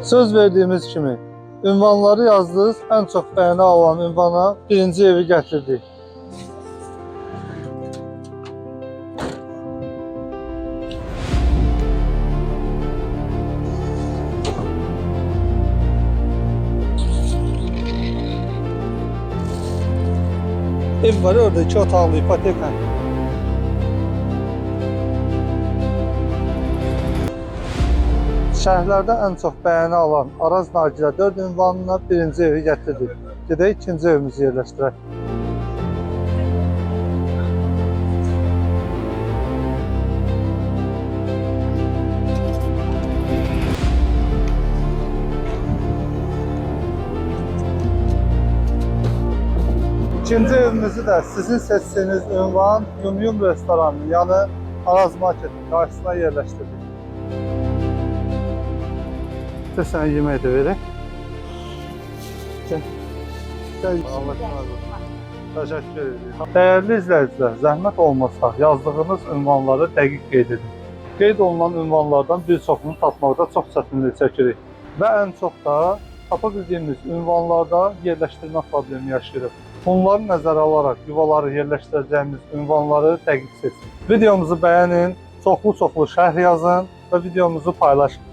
Söz verdiğimiz kimi ünvanları yazdınız, en çok beğeni alan ünvana birinci evi getirdik. Ev var orada, 2 otaqlı ipoteka. Şəhərlərdə ən çox bəyəni alan Araz Nagilə 4 ünvanına birinci evi gətirdik. Gedək ikinci evimizi yerləşdirək. İkinci evimizi də sizin seçdiyiniz ünvan Yum Yum restoranının yanı Araz Marketin qarşısına yerləşdirdik. Sənə yemək də verək. Gəl. Allah razı olsun. Təşəkkür edirəm. Dəyərli izləyicilər, zəhmət olmasa yazdığınız ünvanları dəqiq qeyd edin. Qeyd olunan ünvanlardan bir çoxunu tapmaqda çox çətinlik çəkirik və ən çox da tapa bildiyimiz ünvanlarda yerləşdirmə problemi yaşayırıq. Bunları nəzərə alaraq yuvaları yerləşdirəcəyimiz ünvanları dəqiq seçin. Videomuzu bəyənin, çoxlu şərh yazın və videomuzu paylaşın.